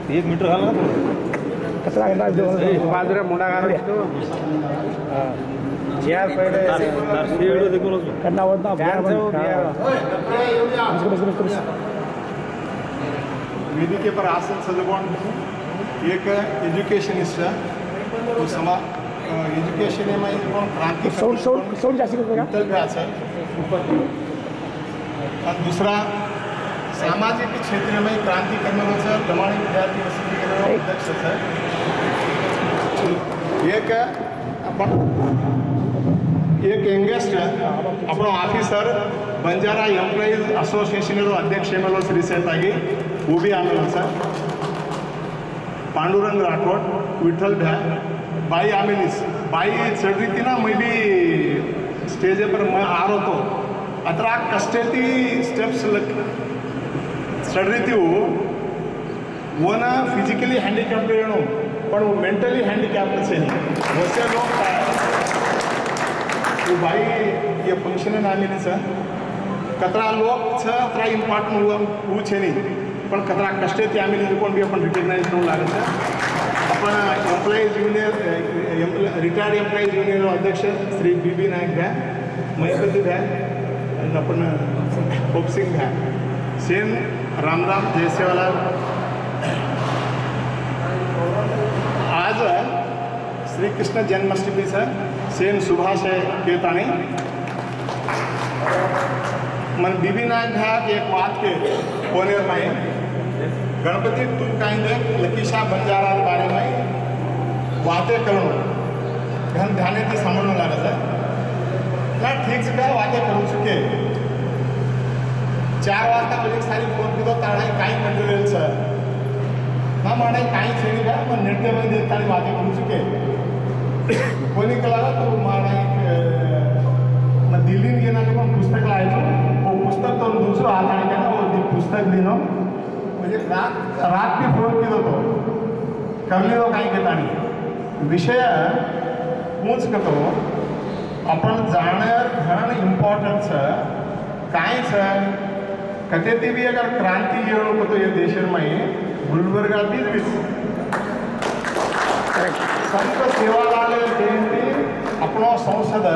एक मीटर घाला कचरा बाजूला मुंडा घालायचो या पहिले कन्ना वरना वेदिके पर आसन सजवण एक एज्युकेशनिस्ट तो समा एज्युकेशन पण क्रांती सोड जास्त कर्तव्य दूसरा सामाजिक क्षेत्र में क्रांति करने वाला दमाणी विद्यार्थी वसतिगृह अध्यक्ष है एक अपन एक यंगेस्ट अपना ऑफिसर बंजारा एम्प्लॉईज असोसिएशन अध्यक्ष रिसेंट आगे वो भी आमेला सर पांडुरंग राठोड विठ्ठल भ्या बाई आमेलीस बाई चढ़ रही थी ना मैं भी स्टेज पर मैं आ रहा तो अतरा कष्टे थी स्टेप्स चढ़ रही थी वो ना फिजिकली हैंडीकैप्ड पण वो मेंटली हैंडीकैप्ड से नहीं वैसे लोग वो भाई ये फंक्शन है नामी सर कतरा लोग अतरा इम्पॉर्टंट हुआ वो छे नहीं पण कतरा कष्टे थी आम्ही पण भी अपन रिकग्नाइज करू लागत आपण employees union retired employees union अध्यक्ष श्री बी नायक भ्या महेपती भ्या आणि आपण पोपसिंग भ्या सेन रामराम जयसेवाला आज श्री कृष्ण जन्माष्टमी सर सेन सुभाष केताणी मन बीबी नायक भ्या एक बात के कोनेर में गणपति तू कहीं लकीशा बंजारा बारे में बातें करो घन ध्यान थी समझने लगा था ना ठीक से क्या बातें करूँ चुके 4 वाजता एक सारी फोन की तो ताड़ा काही मटेरियल सर ना माने काही छेड़ी का मैं नृत्य में देता बातें करूँ चुके कोणी कला तो माने मैं दिल्ली में गेला तो पुस्तक लायचो वो पुस्तक तो दूसरा हात आणि त्याला वो पुस्तक दिनो म्हणजे रात भी फोन केलो तो करली तो काही घेतानी विषय पूछ करतो आपण जाणं घण इम्पॉर्टन्स काय सर कते ती भी अगर क्रांति येणो को तो ये देश में गुलबर्गा बीज संत सेवालाल जयंती अपनो संसद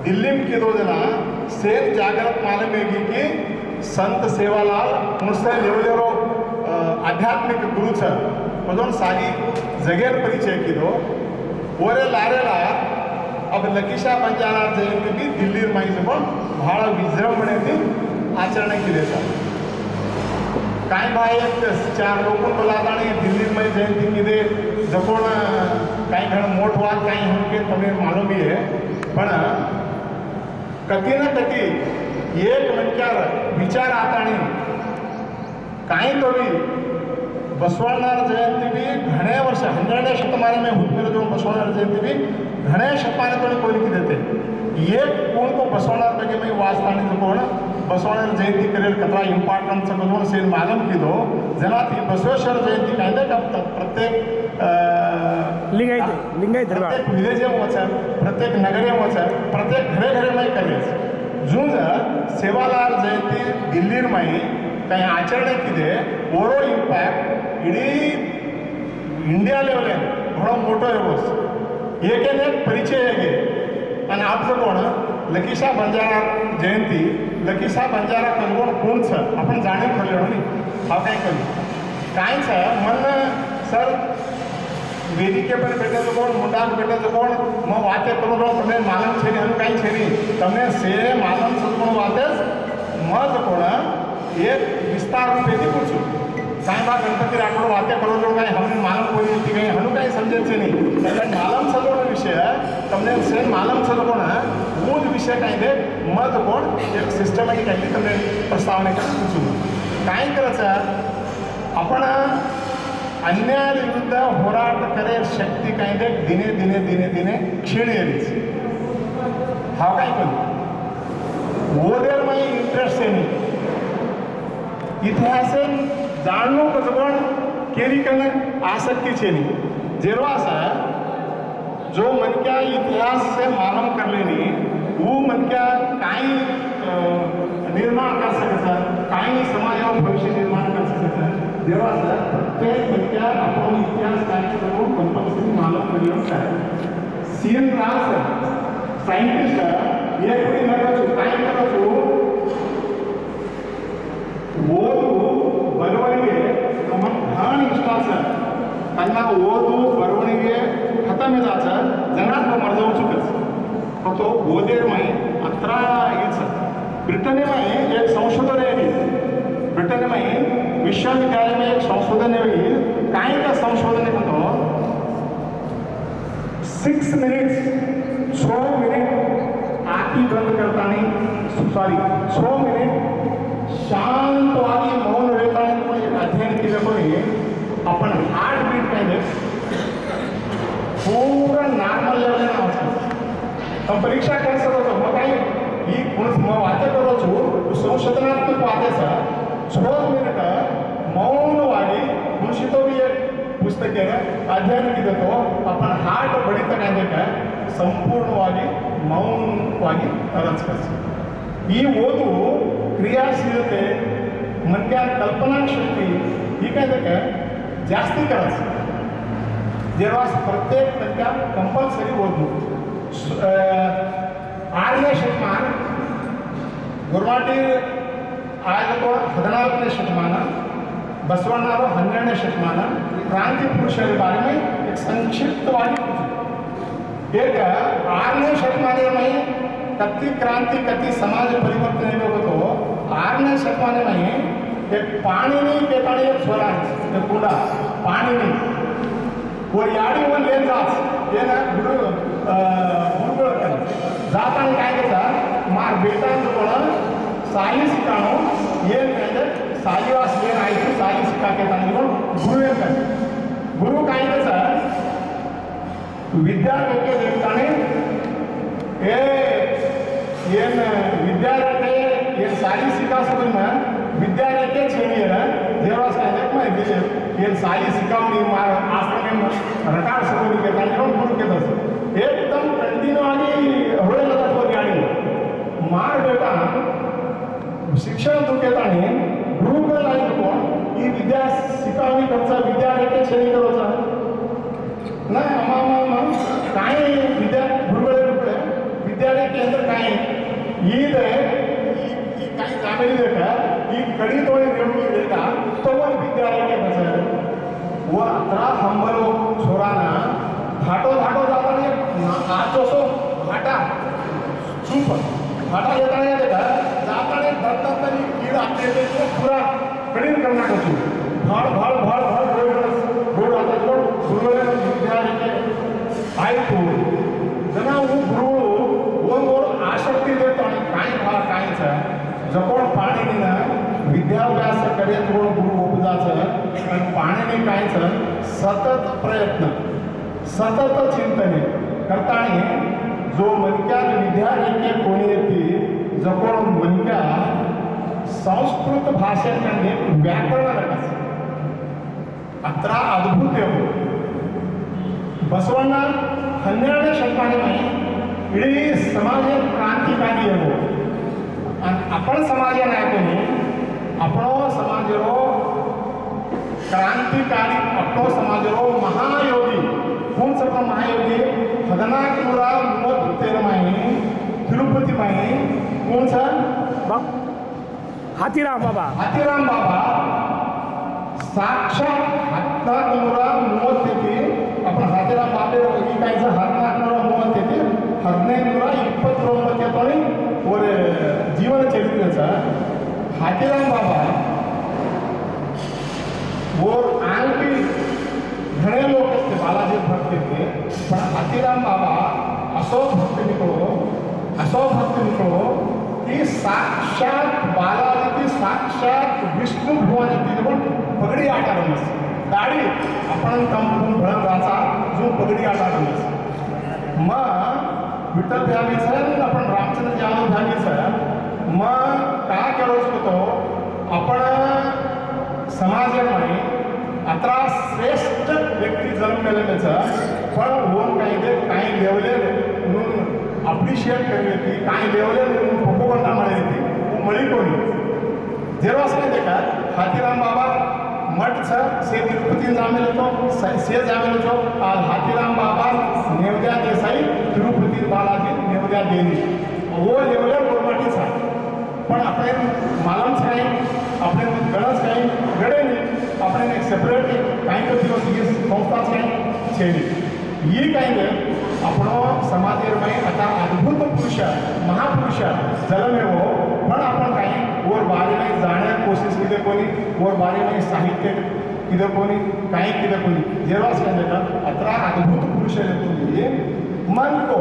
दिल्ली में किलो जना सेम जागृत मालूम है कि संत सेवालाल नुसतं लेवलेरो आध्यात्मिक गुरु छ म्हणून सारी जगेर परिचय किलो ओरे लारेला अब लकीशा बंजारा जयंती भी दिल्ली में पण भाಳ विजृंभणे आचरण केले काय भाई 4 लोक बोला दिल्ली में जयंती किदे जकोण काही घण मोठ वाद काही हमके तमे मालूम ही है पण कधी ना कधी एक मनक्यार विचार आताणी काही तो भी बसवणार जयंती भी घणे वर्ष 12व्या शतमाना में हुतमेर जो बसवणार जयंती भी घणे शतमाना तो कोणी की देते एक कोण तो बसवणार बगे में वाचतानी जो कोण बसवणार जयंती करेल कतरा इम्पॉर्टन्स करून सेन मालूम किदो जना ती बसवेश्वर जयंती कायदे का प्रत्येक लिंगायत प्रत्येक विलेज प्रत्येक नगरे प्रत्येक घरे घरे में करेल जून सेवालाल जयंती दिल्ली में कहीं आचरण किदे ओरो इम्पैक्ट इडी इंडिया लेवल घणो मोटो एवोस एक परिचय है आणि आपलं कोण लकीशा बंजारा जयंती लकीशा बंजारा कलगोण कोण सर आपण जाणीव ठरले न्ही हा काय करू काय सर मन सर वेदिके पर बैठे तो कौन मुंडा बैठे तो कौन मैं बातें करूँ रहा तमें मालूम छे नहीं कहीं छे नहीं तमें से मालूम सदगुण बातें मत कोण एक विस्तार रूपे थी पूछू कहीं बात गणपति राठोड बातें करो जो कहीं हमने मालूम कोई नहीं थी कहीं हनु कहीं समझे से नहीं लेकिन मालूम सदगुण विषय तमने से मालूम सदगुण वो विषय कहीं दे मत कोण एक सिस्टमेटिक कहीं तमने प्रस्तावने का पूछू कहीं करायचं आपण अन्याय विरुद्ध होराट करे शक्ती काही दे दिने दिने दिने दिने क्षीण येलीच हा काय करू ओदेर में इंटरेस्ट है नहीं इतिहास जाणनो कसं केली कने आसक्ती छे नहीं जेरो असा जो मनक्या इतिहास से मालूम कर लेनी वो मनक्या काही निर्माण कर सकता काही समाजावर भविष्य निर्माण कर सकता जेरो असा प्रत्येक भुरग्या आपण इतिहास काय करू कंपल्सरी मालूम करूंक जाय सीन रास सायंटिस्ट हे कोणी नकाचू काय कराचू ಓದು ಬರವಣಿಗೆ ನಮ್ಮ ಘಾಣ ಇಷ್ಟ ಸರ್ त्यांना ಓದು ಬರವಣಿಗೆ खतम जायचं जनात मर्जावून चुकच मग तो बोधेर माई 11 यायचं ब्रिटने माई एक संशोधन आहे ब्रिटने माई विश्वविद्यालय में एक संशोधन आहे काय का संशोधन आहे म्हणतो 6 मिनिट्स 6 मिनिट आखी बंद करताना सॉरी 6 मिनिट शांतವಾಗಿ मौन वेळाने पण एक अध्ययन केल्यामुळे आपण हार्ट बीट काय पूर्ण नॉर्मल लेवल असतो पण परीक्षा कसं होतं मग काही ही कोण वाचत करू संशोधनात्मक वाचायचा 6 मिनिट मौनವಾಗಿ मुळशीतोवी एक पुस्तक अध्ययन केलं तो आपण हार्ट बढित काय काय ಸಂಪೂರ್ಣವಾಗಿ ಮೌನವಾಗಿ ಅರಚಿಸು ಈ ಓದು क्रियाशीलते मणक्या कल्पनाशक्ती ही काय ते जास्ती करायचं जेव्हा प्रत्येक मणक्या कंपल्सरी ओदू 6ನೇ ಶತಮಾನ ಗುರುಮಾಟಿ ಆಯ್ತು 14ನೇ ಶತಮಾನ ಬಸವಣ್ಣವರು 12ನೇ ಶತಮಾನ ಕ್ರಾಂತಿ ಪುರುಷರ बारे में एक संक्षिप्तವಾಗಿ एक 6ನೇ ಶತಮಾನದಲ್ಲಿ कति क्रांति कति समाज परिवर्तन होतो 6ನೇ ಶತಮಾನದಲ್ಲಿ एक पाणिनी के ताणी एक स्वरा है कुंडा पाणिनी और याडी वन लेन जाच ये ना गुरु गुरुकुळ जाताना काय केला मार बेटा कोण साली शिकाणो ये म्हणजे सालीवास लेन आयतो साली शिका के ताणी गुरु एक गुरु काय केला विद्यार्थी के देताने ए ಏನ್ ವಿದ್ಯಾರ್ಥಿ ಏನು ಸಾಲಿ ಸಿಕ್ಕಾಸೋದನ್ನ ವಿದ್ಯಾರ್ಥಿ ಶ್ರೇಣಿಯರ ದೇವಸ್ಥಾನಕ್ಕೆ ಮಾಡಿದ್ದೀವಿ ಏನು ಸಾಲಿ ಸಿಕ್ಕಾವ್ ನೀವು ಆಶ್ರಮ ರಟಾಡ್ಸೋದಕ್ಕೆ ತಂದಿರೋದು ಹುಡುಕಿದ ಏಕದಮ್ ಕಂಟಿನ್ಯೂ ಆಗಿ ಹೊಳೆಲ್ಲ ಗಾಡಿ ಮಾಡಬೇಕಾ ಶಿಕ್ಷಣ दुखेताने गुरुकुल आयको ही विद्या शिकावी करता विद्यार्थी श्रेणी करोचा नाही आम्हा काय विद्या गुरुकुल विद्यालय केंद्र काय ಇದೆ ಈ काय जामेली का ಈ कडी तोळे निवडून देता तो पण विद्यालय के बसर वो 11 हंबलो छोराना घाटो घाटो जाताना आजो सो घाटा चूप घाटा येताना देता जाताना दत्तानी कीड आपले ते पुरा कठीण करणार होती भाड भाड भाड भाड रोड आता गुरुकुल विद्यालय के आयतो जना वो गुरु ओर आसक्ती देतो आणि काय जपून पाणीनं विद्याभ्यास करेत कोण गुरु उपजाचं आणि पाणीने कायचं सतत प्रयत्न सतत चिंतने करताना जो मणक्यात विद्यार्थी कोणी येते जपून मणक्या संस्कृत भाषेमध्ये व्याकरण अत्रा अद्भुत बसवಣ್ಣ 12ನೇ ಶತಮಾನದಲ್ಲಿ इडी समाज क्रांतिकारी हो आपण समाज नायकोनी आपणो समाजरो क्रांतिकारी आपणो समाजरो महायोगी कोण सगळा महायोगी 1433 माई तिरुपती माई कोण सर हाथीराम बाबा साक्षात 1433 आपण हाथीराम बाबे ही कायचं 1433 1529 ஒரு जीवन चरित्र हाथीराम बाबा और आणखी घणे लोक असते बालाजी भक्त थे पण हाथीराम बाबा असो भक्त निकलो की साक्षात बालाजी की साक्षात विष्णू भगवान पण पगडी आटा रमस दाढी आपण कंपून भळक राचा जो पगडी आटा रमस मग विठ्ठल भ्यामीचं आपण रामचंद्र जाधव भ्यामीचं मग काय करूच होतो आपण समाजामध्ये 11 श्रेष्ठ व्यक्ती जन्मलेले त्याचं पण होऊन काही लेवले म्हणून अप्रिशिएट करली ती काही लेवले म्हणून फोटोबंदा मिळाली ती मळी कोणी जेव्हा असं नाही का हाथीराम बाबा मठ छ से तिरुपति जामेलो तो से जामेलो तो हाथीराम बाबा नेवद्या देसाई तिरुपति बालाजी नेवद्या देवी वो लेवलर गोरमाटी था पण अपने मालम छ अपने गणस काही गडे नहीं अपने एक सेपरेट काइंड ऑफ दिवस ये संस्था छ ये काइंड આપણો સમાજમાં आता अद्भुत पुरुष महापुरुष जन्मे हो पण आपण काही वर बारे में जाण्याक कोशिश कितें कोणी वर बारे में साहित्य कितें कोणी काही कितें कोणी जेव्हा सांगता अतरा अद्भुत पुरुष येतो मन को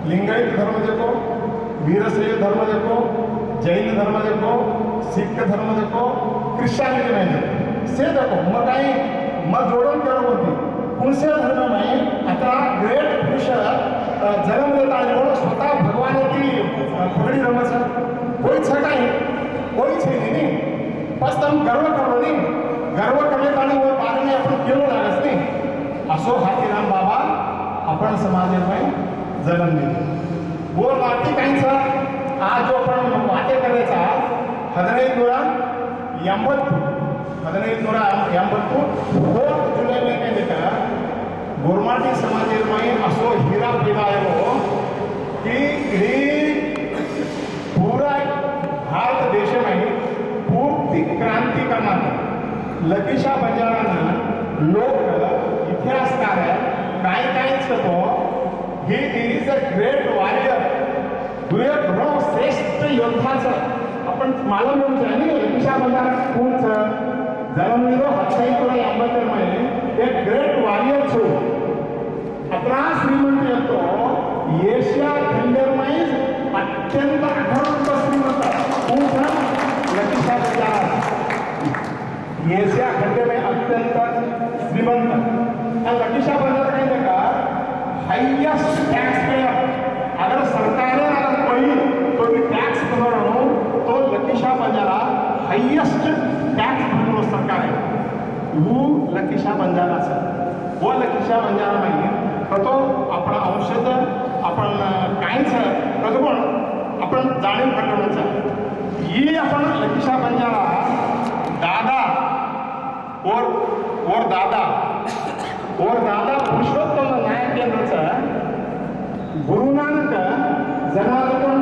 लिंगायत धर्म देखो वीरशैव धर्म देखो जैन धर्म देखो सिख धर्म देखो क्रिश्चियनिटी में देखो से देखो मग काही मग जोडून केलं होती पुरुष धर्म में आता ग्रेट पुरुष जन्म देता है स्वतः भगवान की पगड़ी रमत है कोई छका है कोई छे नहीं बस तुम गर्व करो नहीं गर्व करने का वो बारे में अपन केलो लागस नहीं असो हाथीराम बाबा अपन समाज में जन्म दिले वो बाकी काही छ आज जो अपन वाटे करायचा 1580 जुलै में काय देता गोरमाटी समाज में असो हीरा पेदायो कि पूरा भारत देश में पूर्ति क्रांति करना लकीशा बंजाराना लोक इतिहासकार काय काय तो he is a great warrior दुनिया घणो श्रेष्ठ योद्धा छ अपन मालूम होऊन जाए लकीशा बंजारा कोण छ जन्मलेलो 1782 में एक ग्रेट वॉरियर छो अतरा श्रीमंत येतो एशिया खंडर में अत्यंत अखंड श्रीमंत पूर्ण लकीशा बंजारा एशिया खंड में अत्यंत श्रीमंत और लकीशा बंजारा काय देखा हाईएस्ट टैक्स पेयर अगर सरकार अगर कोई तो भी टैक्स भरनो तो लकीशा बंजारा हाईएस्ट टैक्स भरनो सरकार वो लकीशा बंजारा से वो लकीशा बंजारा में तो आपण औषध आपण काहीच कसं पण आपण जाणीव करण्याचा ही आपण लकीशा बंजारा दादा और दादा पुरुषोत्तम नायक केंद्राचा गुरु नानक जनावरून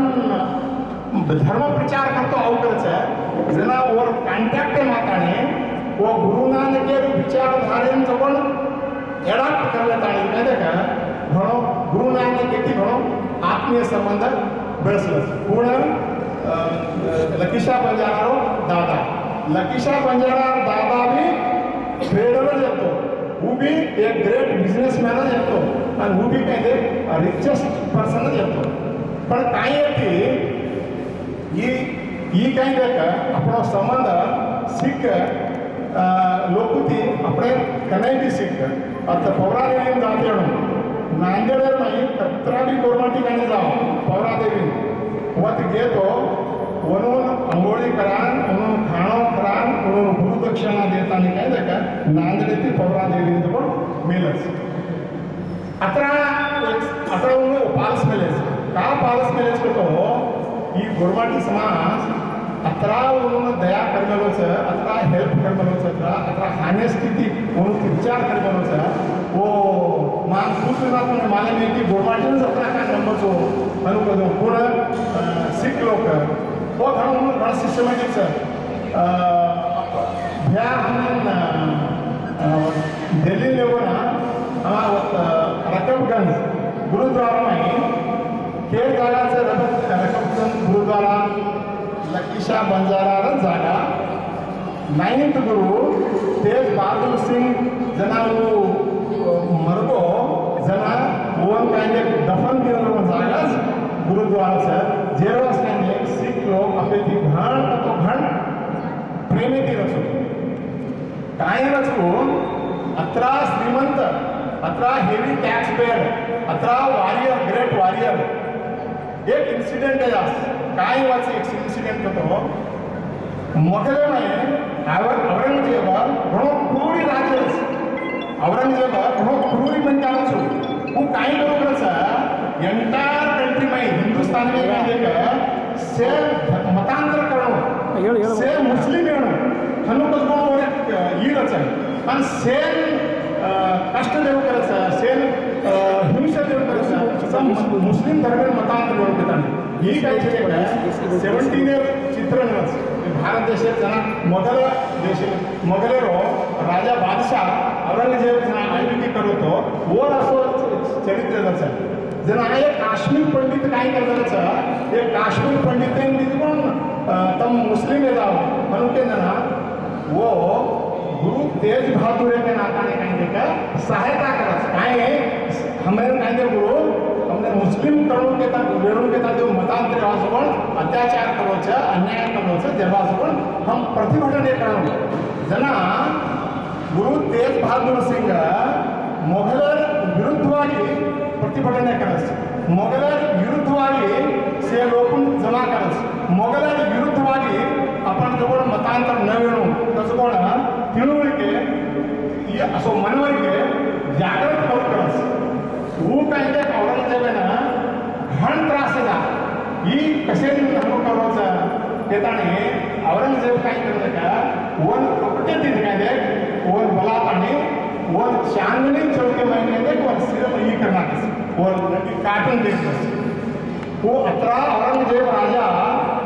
धर्म प्रचार करतो अवकरच जना और कॉन्टॅक्ट माताने वो गुरु नानकेर विचारधारेंचं पण एडाप्ट करण्यात आली माहिती का घणो गुरु नानक किती घणो आत्मीय संबंध बेळसलो पूर्ण लकीशा बंजारारो दादा लकीशा बंजारा दादा भी ट्रेडर येतो वो भी एक ग्रेट बिझनेसमॅन येतो आणि वो भी काय रिचेस्ट पर्सन येतो पण काय येते ही काय देख आपणो संबंध सिख लोकुती अपने कने भी सिख आता पौरादेवी जाते नांदेड़ में कतरा भी गोरमाटी गाने जाओ पौरादेवी वत गे तो उन्होंने अंगोड़ी करान उन्होंने खाना करान उन्होंने गुरुदक्षिणा देता नहीं कहीं देखा नांदेड़ थी पौरादेवी तो मिलस अतरा उन्होंने पालस मिलेस का पालस मिलेस को तो ये गोरमाटी समाज अतरा उन्होंने दया करमेलो छ अतरा हेल्प करमेलो छ अतरा हानेस्टी थी उन्होंने विचार करमेलो छ वो मान पूछना तो माने में कि गोरमाटी ने अतरा का नंबर जो अनुकूल पूर्ण सिख लोग वो घणो उन्होंने बड़ा सिस्टमैटिक छ भ्या हमने दिल्ली लेवल ना रकबगंज गुरुद्वारा में के जागा से रकबगंज गुरुद्वारा लकीशा बंजारा जागा 9th गुरु तेज बहादुर सिंह जना मरगो जना ओन कांदे दफन केलेलो जागा गुरुद्वारा से जेरोस कांदे सिख लोग आपले ती घण तो घण प्रेमी ती रचो काय रचो अतरा श्रीमंत अतरा हेवी टैक्स पेयर अतरा वॉरियर ग्रेट वॉरियर एक इंसिडेंट है काय वाचे एक इंसिडेंट होतो मोगले में औरंगजेब घणो क्रूरी राजेस औरंगजेब घणो क्रूरी मंजारो वो काय करो सा एंटायर कंट्री में हिंदुस्तान में एक से मतांतर करो से मुस्लिम हेणो हनु कसबो आणि सेन कष्ट देऊ करायचं सेन हिंसा देऊ करायचं मुस्लिम धर्मीय मतांतर व्यवस्थित ही काय છે 17 चित्रणच भारत देशात जण ಮೊದಲ देश ಮೊಗಲರು राजा बादशाह औरंगजेब जण आयोजित करतो वर असं चरित्र जण एक काश्मीर पंडित काय करतात एक काश्मीर पंडितांनी पण तम मुस्लिम येतात म्हणून ते जण वो गुरु तेज बहादुर के नाताने कहेंगे का सहायता करायचं काय हमारे कहेंगे गुरु हमने मुस्लिम करोड़ के तक वेरों के तक जो मतांतर वासवण अत्याचार करोच अन्याय करोच देवासवण हम प्रतिभटन करो जना गुरु तेज बहादुर सिंग ಮೊಘಲರ ವಿರುದ್ಧವಾಗಿ ಪ್ರತಿಭಟನೆ ಕರೆಸಿ ಮೊಘಲರ ವಿರುದ್ಧವಾಗಿ से लोक जमा करायचं ಮೊಘಲರ विरुद्धವಾಗಿ आपण जवळ मतांतर न वेणू तसं कोण तिळवळीके असो मनवरिके जागृत करू करायचं ऊ काय ते औरंगजेबानं घण त्रास दिला ही कसे हणू करायचं येताने औरंगजेब काय करतं का वन कपटे तिथे काय दे वन बलाताने वन चांदणी चौके महिने दे वन सिर्फ ही करणार वन काटून देत वो 18 औरंगजेब राजा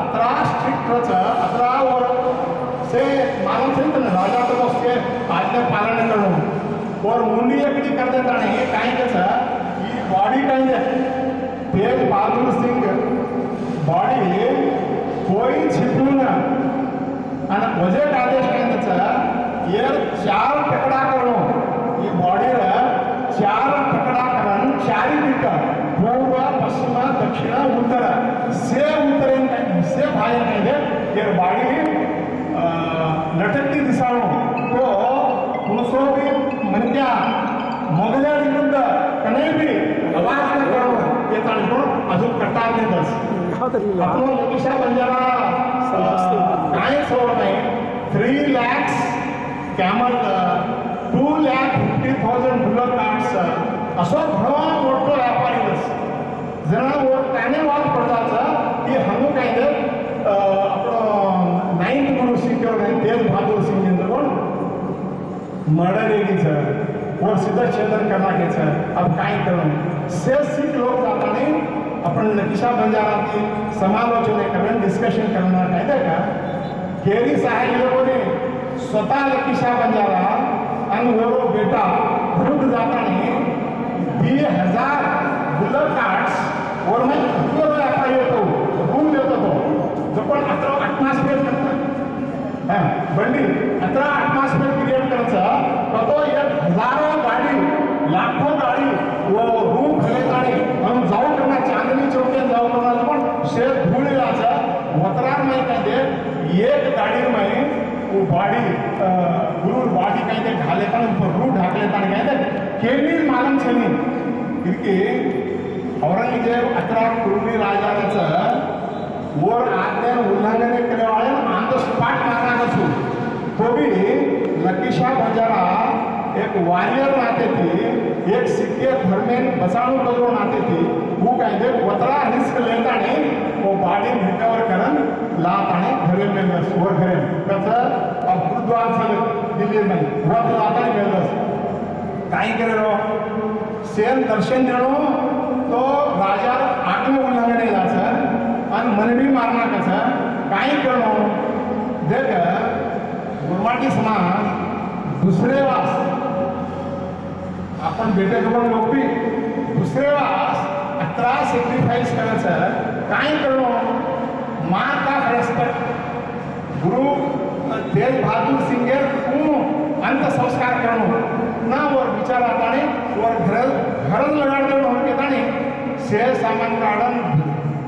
18 स्ट्रिक्ट अतरा वर से मालूम थे तो राजा तो उसके आज्ञा पालन करो और मुंडी एकड़ी कर देता नहीं काय कैसा ये बॉडी काय तेज बहादुर सिंग बॉडी कोई छिपू ना आणि बजेट आदेश काय त्याचा ये 4 टकडा करो ये बॉडीला 4 टकडा करून 4 दिक्क पूर्व पश्चिम दक्षिण उत्तर से उत्तरेन से बाहेर काय दे ये बॉडी लटकती दिसाणो तो कुणसोबी म्हणजे मोगल्या विरुद्ध कने बी आवाज न करो ते ताणून अजून कट्टा देतस आपण लकीशा बंजारा काय सोड नाही 3 लाख कॅमल 2,50,000 बुलर कार्ड्स असो घणो मोठो व्यापारी जरा वर त्याने वाद पडताचा की हनु काय दे आपण 9th गुरु सिक्योर नाही तेज बहादुर सिंग यांचं कोण मर्डर एकीचं वर सिद्ध छेदन करण्याचं अब काय करून से सिख लोक जाताने आपण लकीशा बंजाराची समालोचना करून डिस्कशन करणार काय ते का केरी साहेब लोकोने स्वतः लकीशा बंजारा आणि वो बेटा विरुद्ध जाताने 20,000 बुलर कार्ड्स और मैं पूरा व्यापार येतो रूम देतो तो जो पण 18 एटमॉस्फेअर करतात हां बंडी 18 एटमॉस्फेअर क्रिएट करायचा तो एक हजारो गाडी लाखो गाडी वो रूम खरेदारी हम जाऊ करना चांदनी चौक जाऊ करना पण से धूळ याचा वतरार में काय दे एक गाडी में वो बाडी गुरु बाडी काय दे घाले का ऊपर रूट ढाकले ताने काय दे केली मालम छनी इनके औरंगजेब 18 कुर्मी राजाचं वर आज्ञा उल्लंघन केल्यामुळे ऑन द स्पॉट मारणार असू तो भी लकीशा बंजारा एक वॉरियर नाते थी एक सिक्के धर्मेन बचाणू करो नाते थी वो काय दे वतरा रिस्क लेता नहीं वो बॉडी रिकवर करन लाताने घरे में बस वो घरे कसं अब गुरुद्वार से दिल्ली में वो लाताने में बस काय करे रो सेन दर्शन देणो तो राजा आज्ञा उल्लंघन जायचं आणि मनवी मारणार कसं काय करणं देख गुरमाटी समाज दुसरे वास आपण बेटेजवळ लोकपी दुसरे वास 18 सॅक्रिफाईस करायचं काय करणं मार का रेस्पेक्ट गुरु तेज बहादुर सिंग अंत संस्कार करणं ना वर विचार आता वर घरच लगाडतो म्हणून घेताने से सामान काढून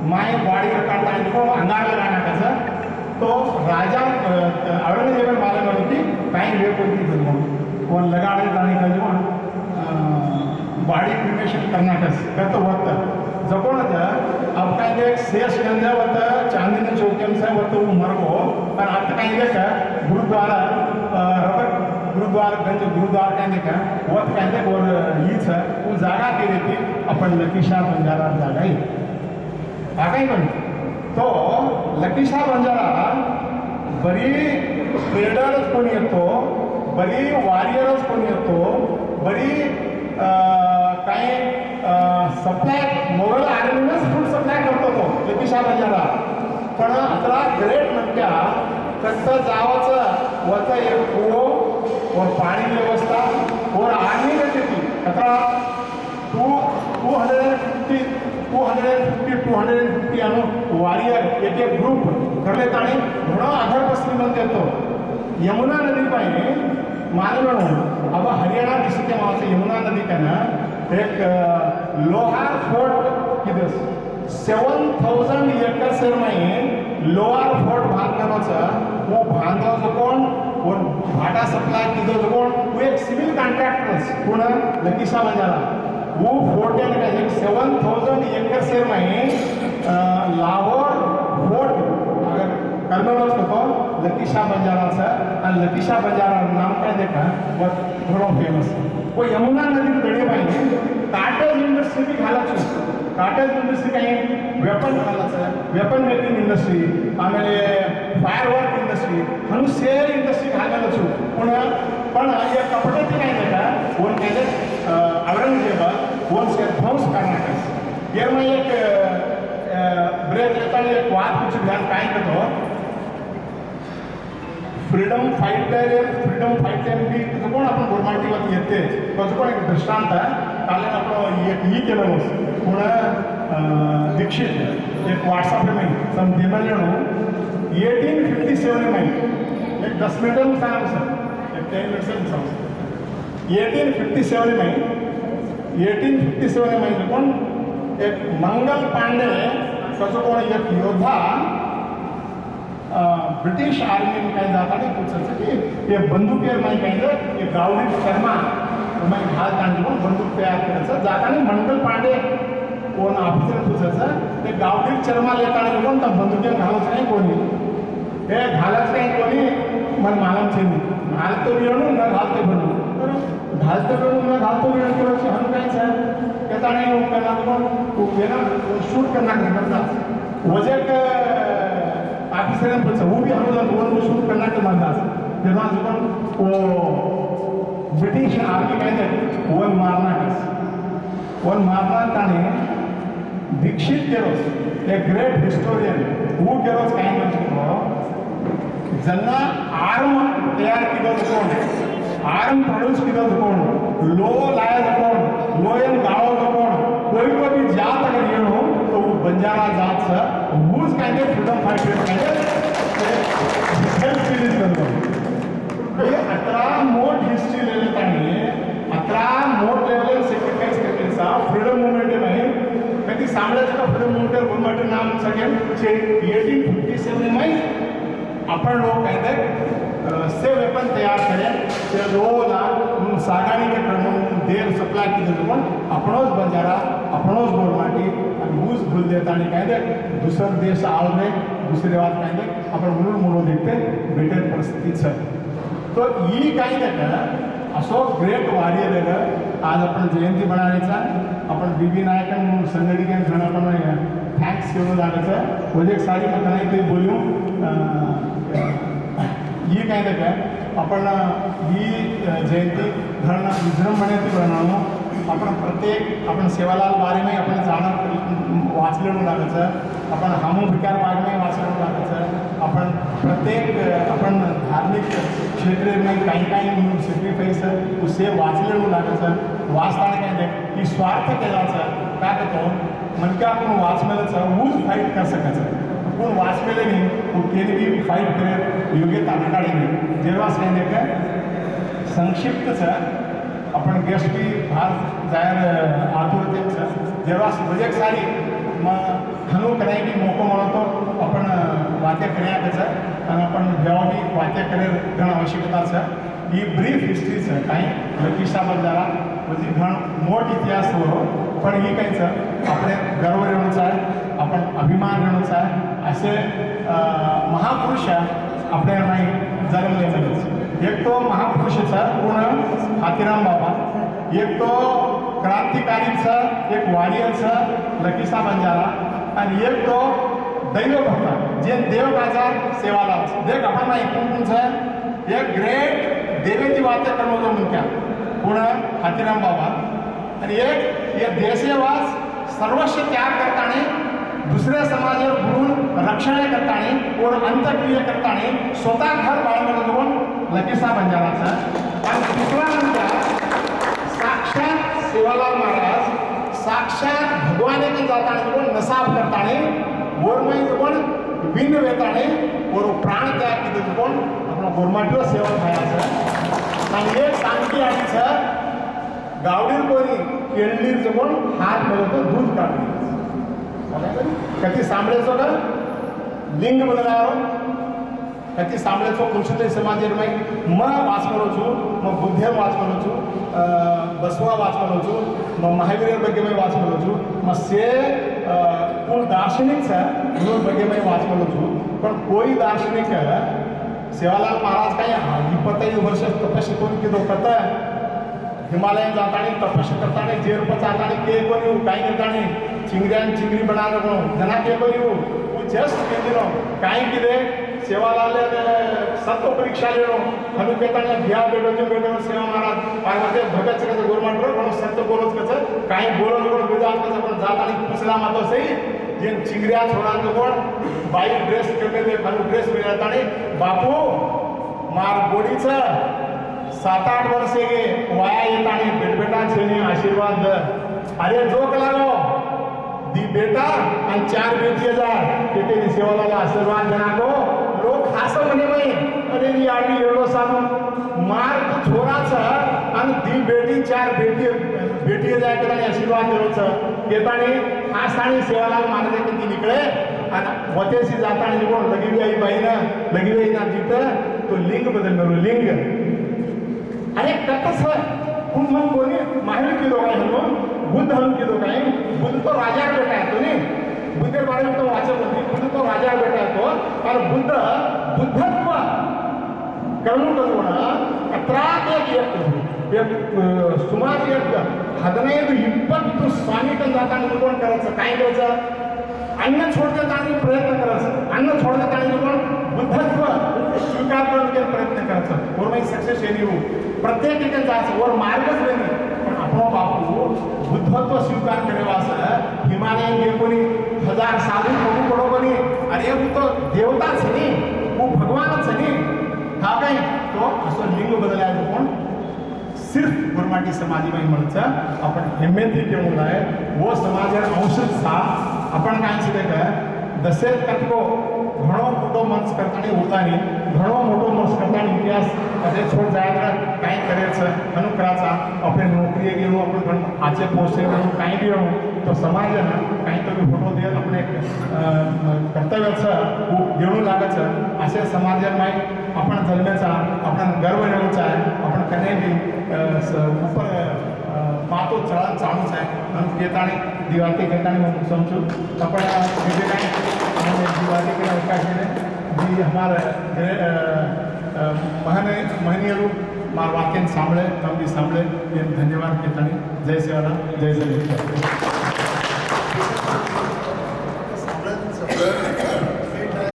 माय बॉडी काढता तो अंगार लगाना कसं तो राजा औरंगजेब मालक होती काही वेळ कोणती म्हणून कोण लगाडे जाणे का जेव्हा बॉडी क्रिमेशन करणार कसं होतं जपणचं अब काय दे शेष गंजा होतं चांदनी चौक्यांचा होतं मरगो पण आता काही दे का गुरुद्वारा रबर गुरुद्वारा गंज गुरुद्वारा कहने का वत कहते और हीच वो जागा के देती अपन लकीशा बंजारा जागा ही आगाही पण तो लकीशा बंजारा बरी ट्रेडरच कोणी येतो बरी वारियरच कोण येतो बरी काही सप्लाय मोगल आर्मीनच फूड सप्लाय करतो तो लतीशा बंजारा पण अतरा ग्रेट म्हणत्या कट्ट जावाचं वरचं एक कुवो और पाणी व्यवस्था और आर्मी करते ती अतरा 250 अनु वारियर एक एक ग्रुप करले ताणी घणो आधार पसरी म्हणते येतो यमुना नदी पाहिजे मालवण अब हरियाणा डिस्ट्रिक्ट मावचं यमुना नदी कना एक लोहार फोर्ट किदस 7,000 एकर्स में लोहार फोर्ट बांधण्याचं वो बांधवाचं कोण और भाटा सप्लाय किदो कोण वो एक सिविल कॉन्ट्रॅक्टर्स कोण लतीशा बंजारा वो फोर्ट का एक 7,000 एकर्स में लाहौर फोर्ट अगर कर्नल तो लतीशा बंजारा और लतीशा बंजारा नाम काय देखा वो थोड़ा फेमस वो यमुना नदी गड़ी पाहिजे काटेज इंडस्ट्री भी घालायची काटेज इंडस्ट्री काही वेपन मेकिंग इंडस्ट्री आमेले फायर वर्क इंडस्ट्री हनु सेल इंडस्ट्री घालायची पण ये कपड्याची काय देखा कोण केले औरंगजेब कोण से ध्वंस करणार ये मैं एक ब्रेक लेता एक बात कुछ ध्यान काय करतो फ्रीडम फाइटर बी तुझं कोण आपण गोरमाटीवर येते त्याचं कोण एक दृष्टांत काल आपण एक ही केलं कोण दीक्षित एक व्हॉट्सअप में समझे मैं 1857 में एक 10 मिनट में सांगा सर एक 10 मिनट से सांगा 1857 में कोण एक मंगल पांडे कसं कोण एक योद्धा ब्रिटिश आर्मी में कहीं जाता नहीं पूछ सकते कि ये बंदूक मैं कहीं ये गावडी शर्मा मैं घाल तांडी बंदूक तयार करायचं जाता नहीं मंगल पांडे कोण ऑफिसर पूछायचं ते गावडी शर्मा लेताना कोण तर बंदुके घालायचं नाही कोणी हे घालायचं नाही कोणी मन मालम छेनी घालतो बिळणू न घालतो बिळणू घालतो बिळणू न घालतो बिळणू केवळ हम काय सर येता नाही करना कोण वेना शूट करना करता वजक ऑफिसर पूछा वो भी हम लोग वो शूट करना के मंदास तेव्हा जुबन वो ब्रिटिश आर्मी कहते वन मारना ताणे दीक्षित केरोस एक ग्रेट हिस्टोरियन वो केरोस काय म्हणतो ज्यांना आर्म तयार केलं कोण आर्म प्रोड्यूस केलं कोण लो लाया कोण लोयन गाव कोण कोई भी जात अगर ये हो तो वो बंजारा जात से वूज कहते फ्रीडम फाइटर कहते सेल्फ रिलीज करतो ये 18 मोठ हिस्ट्री ले लेता है 18 मोठ लेवल सैक्रिफाइस करके सा फ्रीडम मूवमेंट में कधी साम्राज्य का फ्रीडम मूवमेंट नाम सगळ्यात 1857 में अपन लोग कहते से वेपन तैयार करें से रोला सागानी के क्रम देर सप्लाय की जरूर अपनोज बंजारा अपनोज गोरमाटी भूस भूल देता नहीं कहते दूसरा देश आओ में दूसरी बात कहते अपन मुरुड मुरो देखते बेटर परिस्थिति सर तो ये काही देखा असो ग्रेट वारियर है आज अपन जयंती बनायचा अपन बीबी नायकन संघटित जण आपण थँक्स केलं लागायचं म्हणजे एक सारी मग नाही ते बोलू ये काय देखा आपण ही जयंती घरना विजृंभणेची बनावं आपण प्रत्येक आपण सेवालाल बारे में आपण जाणं वाचलेलं लागायचं आपण हमू भिकार बारे में वाचलेलं लागायचं आपण प्रत्येक आपण धार्मिक क्षेत्र में काही म्हणून सॅक्रिफाईस उसे वाचलेलं लागायचं वाचताना काय देख की स्वार्थ केलाचं काय करतो म्हणजे आपण वाचमेलचं ऊज फाईट कर सकायचं कोण वाचमेले नाही केली बी फाईट करे योग्य तानाकाळी नाही जेव्हा सांगितलं का संक्षिप्तचं आपण गेस्ट बी भार जायर आतुरतेचं जेव्हा म्हणजे सारी मग हनु कराय बी मोको म्हणतो आपण वाक्य करण्याचं आणि आपण जेव्हा बी वाक्य करेल घण आवश्यकताचं ही ब्रीफ हिस्ट्रीचं काही लतीशा बंजारा म्हणजे घण मोठ इतिहास हो पण ही काहीचं आपले गर्व रेणूचं आहे आपण अभिमान रेणूचा आहे असे महापुरुष आपल्याला नाही जन्मलेलेच एक तो महापुरुषाचा पूर्ण हातीराम बाबा एक तो क्रांतिकारीचा एक वारियरचा लतीशा बंजारा आणि एक तो दैवभक्त जे देव बाजार सेवालाल देख आपण नाही कोणचं एक ग्रेट देवेची वात करणं जो म्हणत्या पूर्ण हातीराम बाबा आणि एक देशवास सर्वस्व त्याग करताना दुसऱ्या समाजावर गुरून रक्षण करताना और अंतक्रिया करताना स्वतः घर बाळगून जाऊन लकीसा बंजाराचा आणि दुसरा म्हणजे साक्षात सेवालाल महाराज साक्षात भगवाने के जाताना जाऊन नसाब करताना गोरमाई जाऊन बिन वेताने और प्राण त्याग किती जाऊन आपण गोरमाटीवर सेवा खायचं सांगे सांगती आणि सर गावडीर कोणी केळलीर जाऊन हात मिळवतो दूध काढतो कधी सांभळेचो का लिंग बदलावर कधी सांभळेचो पुरुषोत्तम समाजेर में म वाच करो छु म बुद्धेर वाच करो छु बसवा वाच करो छु म महावीर ಬಗ್ಗೆ में वाच करो छु म से कोण दार्शनिक છે उन ಬಗ್ಗೆ में वाच करो छु पण कोई दार्शनिक सेवालाल महाराज काही 25 वर्ष तपस्या करून किदो करता हिमालय जाताना तपस्या करताना जेर पर जाताना के कोणी काही करताना चिंगऱ्यान चिंगरी बनाना कोण जना के कोणी वो जस्ट केदिनो काही किदे सेवालाल सत्व परीक्षा लेनो हनु केताना घ्या बेटो सेवा महाराज पार्वती भगत से गवर्नमेंट रो सत्य बोलत कस काही बोलत बोल विधान कस पण जाताना पुसला मातो सही जे चिंगऱ्या छोड़ा तो कोण बाई ड्रेस करते ते हनु ड्रेस मिळताना बापू मार बोडीचा 7-8 वर्षे गे वाया येताना बेटा छेनी आशीर्वाद द अरे जोक लागो दी बेटा आणि 4 बेटी हजार ते सेवाला आशीर्वाद देना को लोक हास म्हणे बाई अरे नी आडी एवढो सांगून मार तो छोराचा आणि दी बेटी 4 बेटी हजार केला आशीर्वाद देरोच येताना हासाणी सेवाला मारले किती निकळे आणि वतेसी जाताना कोण लगी आई बाईना लगी आई ना तिथं तो लिंग बदल लिंग अरे कतस खूप मग कोणी माहिती किलो काय म्हणून बुद्ध म्हणून किलो काय बुद्ध तो राजा बेटा आहे तो नाही बुद्ध बारे तो वाचत होती बुद्ध तो राजा बेटा आहे तो और बुद्ध बुद्धत्व करून एक सुमार एक 15-20 स्वामीकडे जाताना कोण करायचं काय करायचं अन्न छोडण्याचा आणि प्रयत्न करायचं अन्न छोडण्याचा आणि कोण बुद्धत्व स्वीकार करण्याचा प्रयत्न करायचं और मी सक्सेस येऊ प्रत्येक ठिकाणी जायचं वर मार्गच नाही पण आपण बापू बुद्धत्व स्वीकार करेवा असं हिमालयन गे कोणी 1000 साधू प्रभू पडो कोणी अरे वो तो देवताच नाही वो भगवानच नाही हा काय तो असं लिंग बदलायचं कोण सिर्फ गुरमाटी समाजी में म्हणचं आपण हिम्मती केवळ आहे वो समाज अंशज था आपण काय शिकायचं दसे तत्व घणो मोठो मंच करताना उदानी घणो मोठो मंच करताना इतिहास असे छोड जायला काय करायचं अनुकराचा आपण नोकरी घेऊन आपण आचे पोस्ट घेऊन काही बी तो समाज ना काहीतरी फोटो दे आपले कर्तव्याचं देऊन लागायचं असे समाजात आपण जन्माचा आपण गर्व नेऊचा आहे आपण कधी बी ऊपर पातो चढा चालूच आहे आणि येताना दिवाळी करताना मग समजू आपण म्हणजे काय दिवाळी के विकास जी हमारे महनीय रूप मार वाक्य सांभळे कमी सांभळे धन्यवाद कहता जय सेवाराम जय श्री